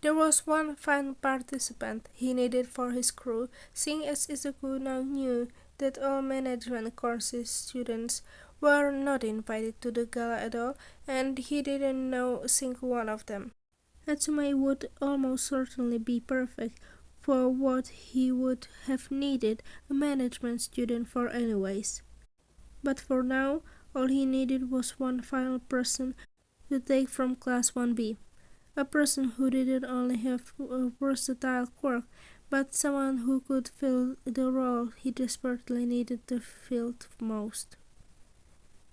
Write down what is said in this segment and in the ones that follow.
There was one final participant he needed for his crew, seeing as Izuku now knew that all management courses students were not invited to the gala at all, and he didn't know a single one of them. Natsume would almost certainly be perfect for what he would have needed a management student for anyways. But for now, all he needed was one final person to take from Class 1B. A person who didn't only have a versatile quirk, but someone who could fill the role he desperately needed to fill most.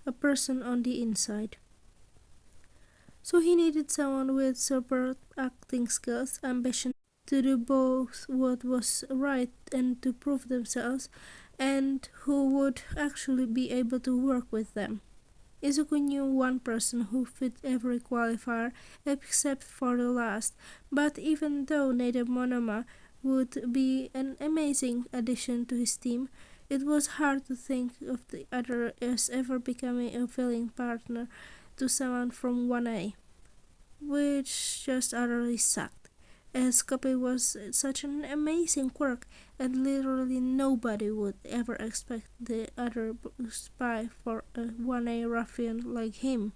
A person on the inside. So he needed someone with superb acting skills, ambition to do both what was right and to prove themselves, and who would actually be able to work with them. Izuku knew one person who fit every qualifier except for the last, but even though Neida Monoma would be an amazing addition to his team, it was hard to think of the other as ever becoming a willing partner to someone from 1A, which just utterly sucked, as Copy was such an amazing quirk, and literally nobody would ever expect the other spy for a 1A ruffian like him.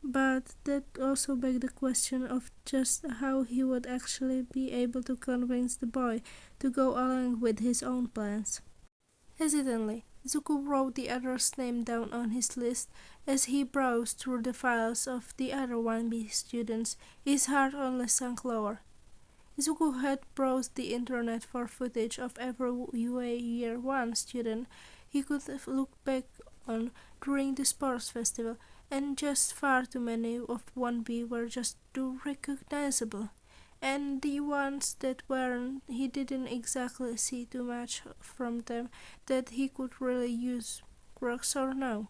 But that also begged the question of just how he would actually be able to convince the boy to go along with his own plans. Hesitantly, Zuko wrote the other's name down on his list. As he browsed through the files of the other 1B students, his heart only sank lower. Izuku had browsed the internet for footage of every UA Year 1 student he could look back on during the sports festival, and just far too many of 1B were just too recognizable. And the ones that weren't, he didn't exactly see too much from them that he could really use, quirks or no.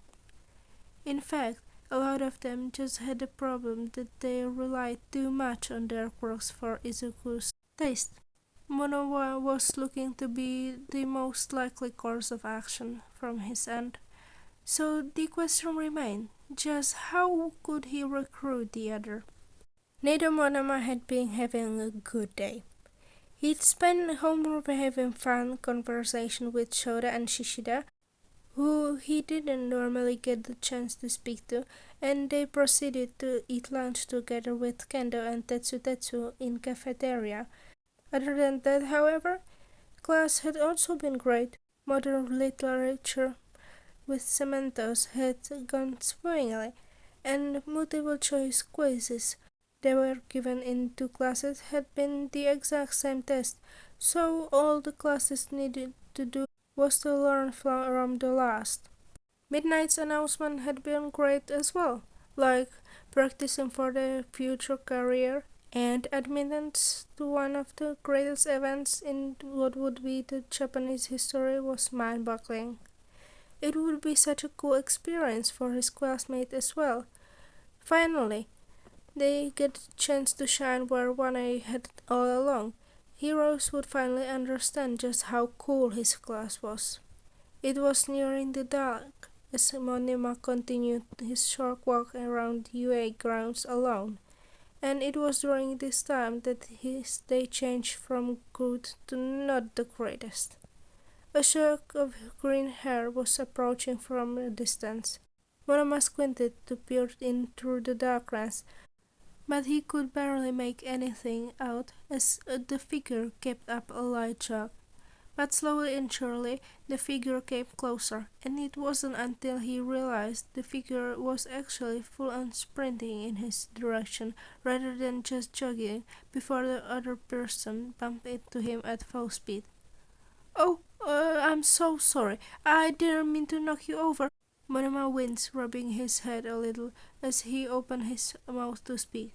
In fact, a lot of them just had the problem that they relied too much on their quirks for Izuku's taste. Monowa was looking to be the most likely course of action from his end. So the question remained, just how could he recruit the other? Neither Monoma had been having a good day. He'd spent home having fun conversation with Shoda and Shishida, who he didn't normally get the chance to speak to, and they proceeded to eat lunch together with Kendo and Tetsu in cafeteria. Other than that, however, class had also been great. Modern literature with Cementos had gone swimmingly, and multiple choice quizzes they were given in two classes had been the exact same test, so all the classes needed to do was to learn from the last. Midnight's announcement had been great as well, like practicing for their future career, and admittance to one of the greatest events in what would be the Japanese history was mind-boggling. It would be such a cool experience for his classmate as well. Finally, they get a chance to shine where 1A had all along. Heroes would finally understand just how cool his class was. It was nearing the dark as Monima continued his short walk around UA grounds alone, and it was during this time that his day changed from good to not the greatest. A shock of green hair was approaching from a distance. Monoma squinted to peer in through the darkness, but he could barely make anything out as the figure kept up a light jog. But slowly and surely the figure came closer, and it wasn't until he realized the figure was actually full on sprinting in his direction rather than just jogging before the other person bumped into him at full speed. "Oh, I'm so sorry. I didn't mean to knock you over." Monoma winced, rubbing his head a little as he opened his mouth to speak.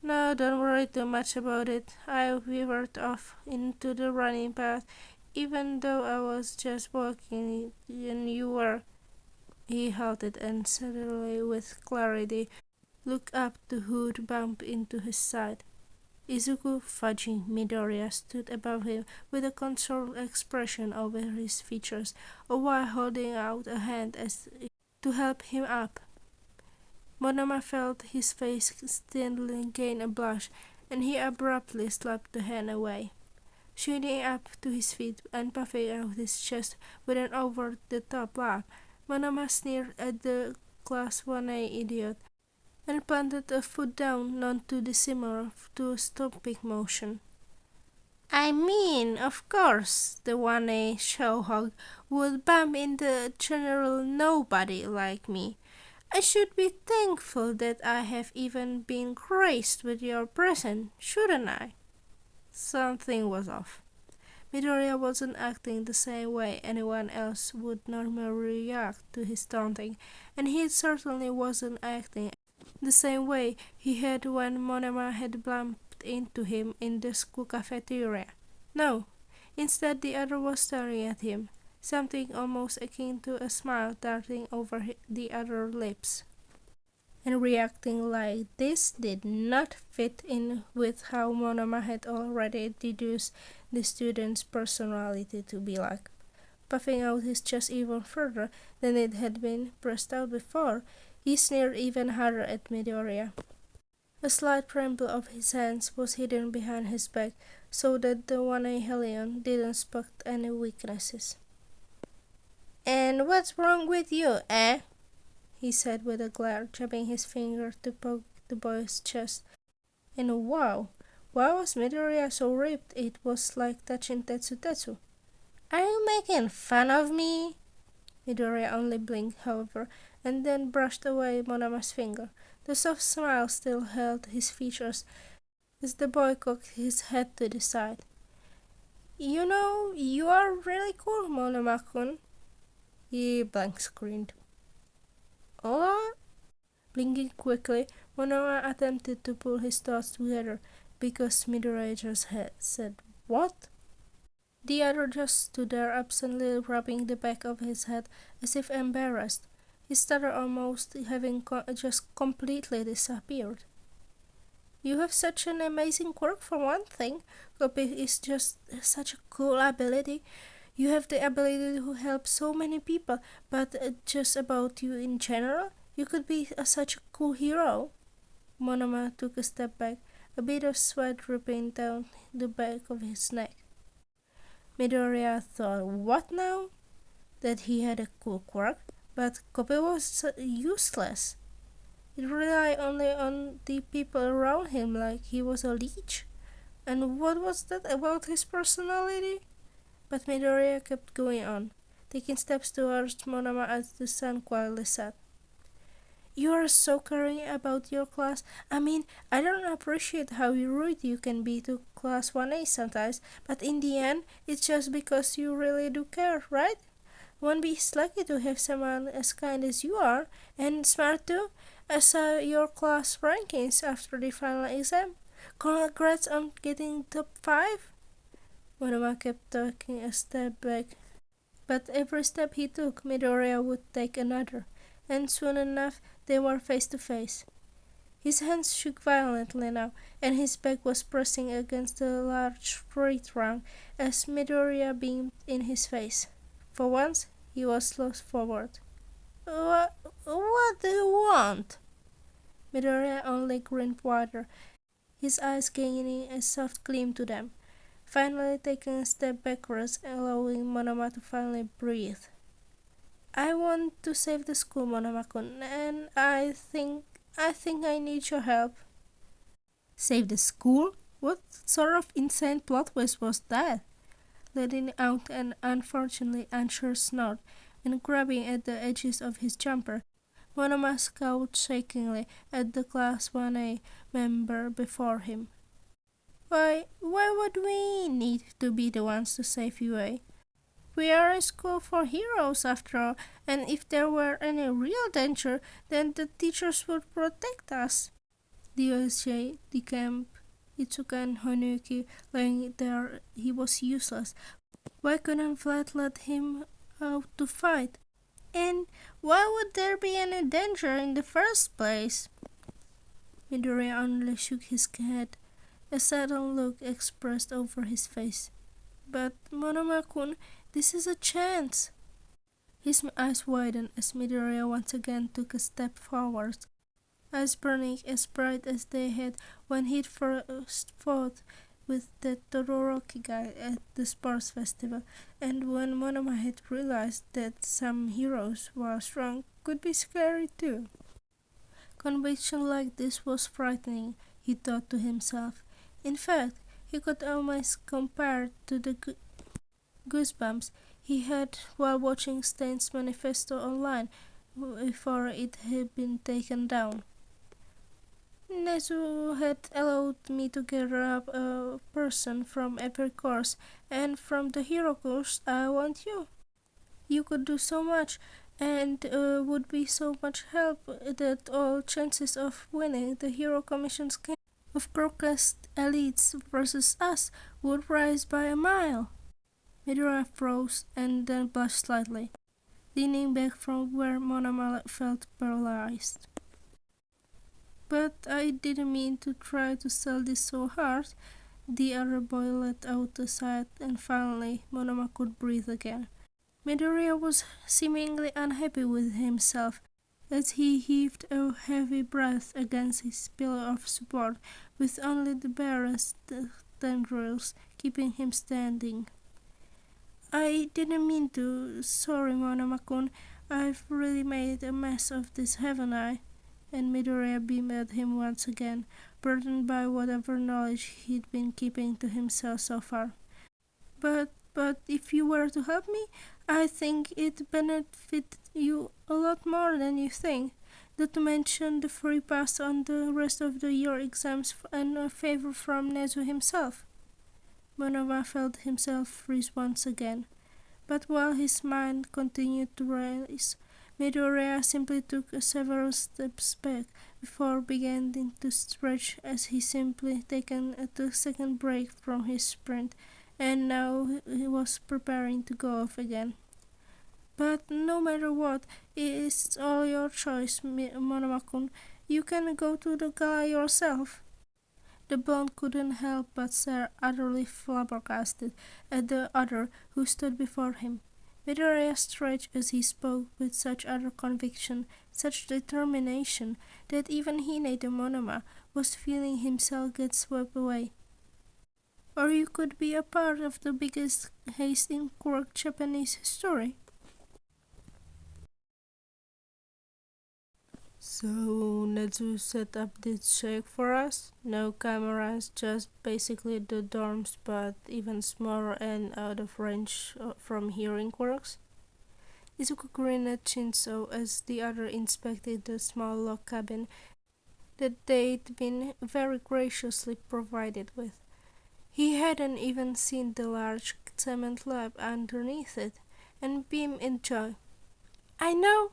"No, don't worry too much about it. I veered off into the running path, even though I was just walking and you were." He halted and suddenly, with clarity, looked up to who'd bumped into his side. Izuku Fudging Midoriya stood above him with a concerned expression over his features, all while holding out a hand as to help him up. Monoma felt his face steadily gain a blush, and he abruptly slapped the hand away. Shooting up to his feet and puffing out his chest with an over-the-top laugh, Monoma sneered at the Class 1A idiot and planted a foot down, not too dissimilar to a stomping motion. I mean, of course, the 1A show hog would bump into a general nobody like me. I should be thankful that I have even been graced with your presence, shouldn't I? Something was off. Midoriya wasn't acting the same way anyone else would normally react to his taunting, and he certainly wasn't acting the same way he had when Monoma had bumped into him in the school cafeteria. No, instead the other was staring at him, something almost akin to a smile darting over the other's lips. And reacting like this did not fit in with how Monoma had already deduced the student's personality to be like. Puffing out his chest even further than it had been pressed out before, he sneered even harder at Midoriya. A slight tremble of his hands was hidden behind his back so that the 1A Hellion didn't spot any weaknesses. And what's wrong with you, eh? He said with a glare, jabbing his finger to poke the boy's chest. And wow, why was Midoriya so ripped it was like touching Tetsu? Are you making fun of me? Midoriya only blinked, however, and then brushed away Monoma's finger. The soft smile still held his features as the boy cocked his head to the side. You know, you are really cool, Monoma-kun. He blank screened. What? Blinking quickly, Monoma attempted to pull his thoughts together because Midoriya just had said, "What?" The other just stood there absently rubbing the back of his head as if embarrassed, his stutter almost having just completely disappeared. You have such an amazing quirk for one thing. Copy is just such a cool ability. You have the ability to help so many people, but just about you in general, you could be such a cool hero. Monoma took a step back, a bit of sweat dripping down the back of his neck. Midoriya thought, what now? That he had a cool quirk, but Kobe was useless. It relied only on the people around him like he was a leech. And what was that about his personality? But Midoriya kept going on, taking steps towards Monoma as the sun quietly set. You are so caring about your class. I mean, I don't appreciate how rude you can be to Class 1A sometimes, but in the end, it's just because you really do care, right? 1B is lucky to have someone as kind as you are, and smart too. I saw your class rankings after the final exam. Congrats on getting top 5. Monoma kept taking a step back, but every step he took, Midoriya would take another, and soon enough they were face to face. His hands shook violently now, and his back was pressing against the large tree trunk as Midoriya beamed in his face. For once, he was lost forward. What do you want? Midoriya only grinned wider, his eyes gaining a soft gleam to them, finally taking a step backwards, allowing Monoma to finally breathe. I want to save the school, Monoma-kun, and I think I need your help. Save the school? What sort of insane plot twist was that? Letting out an unfortunately unsure snort and grabbing at the edges of his jumper, Monoma scowled shakingly at the Class 1A member before him. Why would we need to be the ones to save you, eh? We are a school for heroes after all, and if there were any real danger, then the teachers would protect us. The OSJ, the camp, Izuku and Honuki lying there, he was useless. Why couldn't Vlad let him out to fight? And why would there be any danger in the first place? Midoriya only shook his head, a sudden look expressed over his face. But Monoma-kun, this is a chance. His eyes widened as Midoriya once again took a step forward, eyes burning as bright as they had when he'd first fought with that Todoroki guy at the sports festival, and when Monoma had realized that some heroes, while strong, could be scary too. Conviction like this was frightening, he thought to himself. In fact, he could almost compare to the goosebumps he had while watching Stain's manifesto online before it had been taken down. Nedzu had allowed me to gather up a person from every course, and from the hero course I want you. You could do so much, and would be so much help that all chances of winning the hero commissions game of broadcast elites versus us would rise by a mile. Midoriya froze and then blushed slightly, leaning back from where Monoma felt paralyzed. But I didn't mean to try to sell this so hard. The other boy let out a sigh, and finally Monoma could breathe again. Midoriya was seemingly unhappy with himself as he heaved a heavy breath against his pillar of support, with only the barest tendrils keeping him standing. I didn't mean to. Sorry, Monoma-kun. I've really made a mess of this, haven't I? And Midoriya beamed at him once again, burdened by whatever knowledge he'd been keeping to himself so far. But if you were to help me, I think it'd benefit you a lot more than you think. Not to mention the free pass on the rest of the year exams and a favor from Nedzu himself. Monova felt himself freeze once again. But while his mind continued to race, Midoriya simply took several steps back before beginning to stretch as he simply taken a 2-second break from his sprint, and now he was preparing to go off again. But no matter what, it's all your choice, Monoma-kun. You can go to the gala yourself. The blonde couldn't help but stare utterly flabbergasted at the other who stood before him. Midoriya stretched as he spoke with such utter conviction, such determination, that even Hinata Monoma was feeling himself get swept away. Or you could be a part of the biggest heist in quirk Japanese history. So Nedzu set up this shake for us? No cameras, just basically the dorms, but even smaller and out of range from hearing quirks? Izuku grinned at Shinso as the other inspected the small log cabin that they'd been very graciously provided with. He hadn't even seen the large cement lab underneath it, and beamed in joy. I know!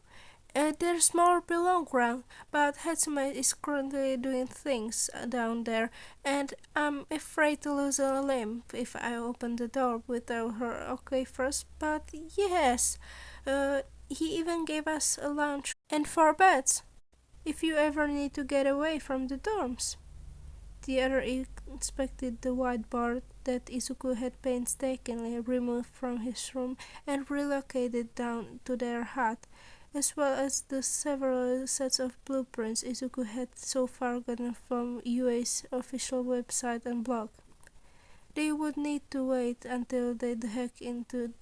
There's more below ground, but Hatsume is currently doing things down there, and I'm afraid to lose a limb if I open the door without her okay first, but yes, he even gave us a lounge and 4 beds, if you ever need to get away from the dorms. The other inspected the whiteboard that Izuku had painstakingly removed from his room and relocated down to their hut, as well as the several sets of blueprints Izuku had so far gotten from UA's official website and blog. They would need to wait until they'd hack into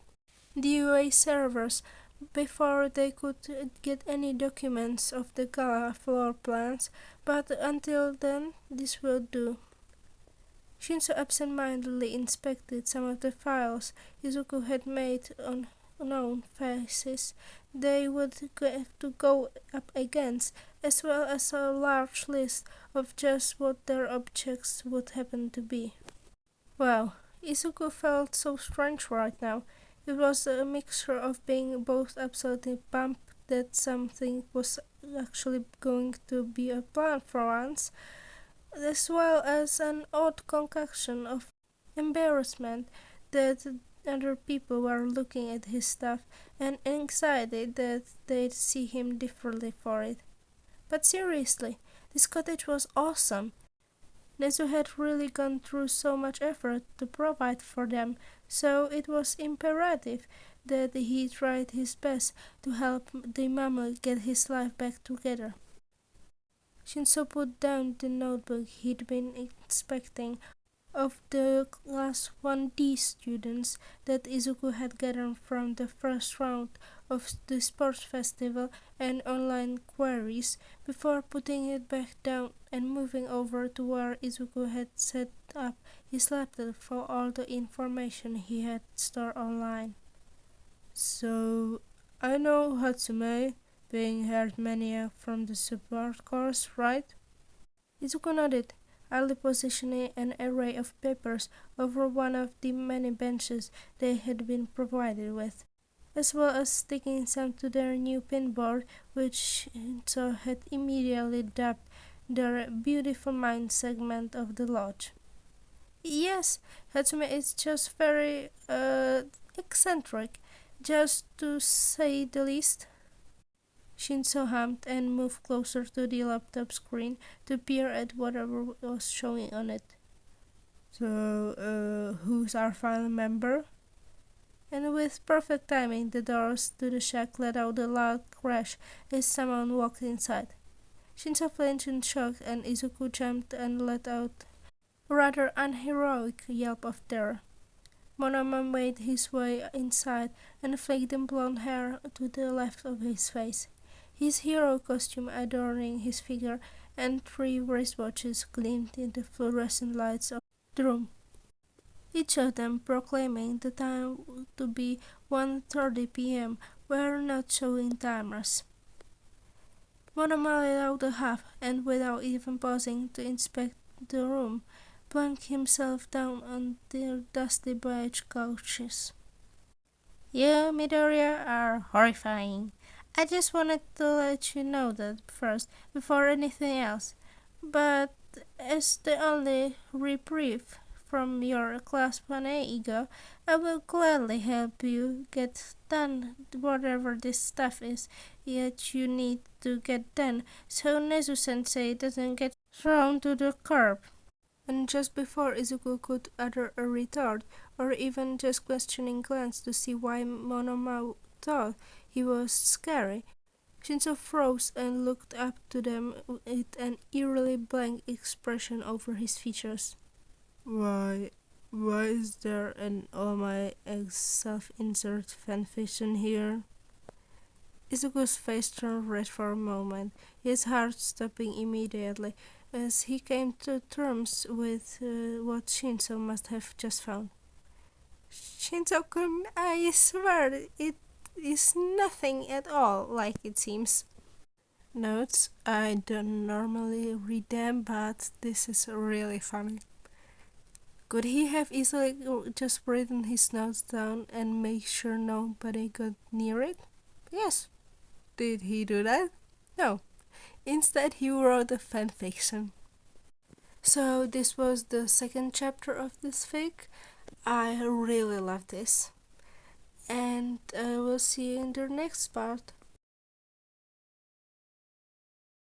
the UA servers before they could get any documents of the gala floor plans, but until then this will do. Shinso absent-mindedly inspected some of the files Izuku had made on known faces they would have to go up against, as well as a large list of just what their objects would happen to be. Wow, Izuku felt so strange right now. It was a mixture of being both absolutely pumped that something was actually going to be a plan for once, as well as an odd concoction of embarrassment that other people were looking at his stuff, and anxiety that they'd see him differently for it. But seriously, this cottage was awesome. Nedzu had really gone through so much effort to provide for them, so it was imperative that he tried his best to help the mammoth get his life back together. Shinso put down the notebook he'd been inspecting of the Class 1D students that Izuku had gathered from the first round of the sports festival and online queries before putting it back down and moving over to where Izuku had set up his laptop for all the information he had stored online. So, I know Hatsume, being herd maniac from the support course, right? Izuku nodded, idly positioning an array of papers over one of the many benches they had been provided with, as well as sticking some to their new pinboard, which Shinzo had immediately dubbed their Beautiful Mind segment of the lodge. Yes, Hatsume is just very, eccentric, just to say the least. Shinzo hummed and moved closer to the laptop screen to peer at whatever was showing on it. So, who's our final member? And with perfect timing, the doors to the shack let out a loud crash as someone walked inside. Shinzo flinched in shock, and Izuku jumped and let out a rather unheroic yelp of terror. Monoma made his way inside and flicked the blonde hair to the left of his face, his hero costume adorning his figure, and 3 wristwatches gleamed in the fluorescent lights of the room, each of them proclaiming the time to be 1:30 p.m. were not showing timers. Monoma let out a huff, and without even pausing to inspect the room, plunked himself down on the dusty beige couches. You, Midoriya, are horrifying. I just wanted to let you know that first, before anything else. But as the only reprieve from your Class 1A ego, I will gladly help you get done whatever this stuff is yet you need to get done so Nedzu-sensei doesn't get thrown to the curb. And just before Izuku could utter a retort, or even just questioning glance to see why Monoma thought he was scary, Shinzo froze and looked up to them with an eerily blank expression over his features. Why, why is there an All My Eggs self-insert fanfiction here? Izuku's face turned red for a moment, his heart stopping immediately as he came to terms with what Shinzo must have just found. Shinzo-kun, I swear it is nothing at all like it seems. Notes, I don't normally read them, but this is really funny. Could he have easily just written his notes down and make sure nobody got near it? Yes. Did he do that? No. Instead, he wrote a fanfiction. So this was the second chapter of this fic. I really love this. And we'll see you in the next part.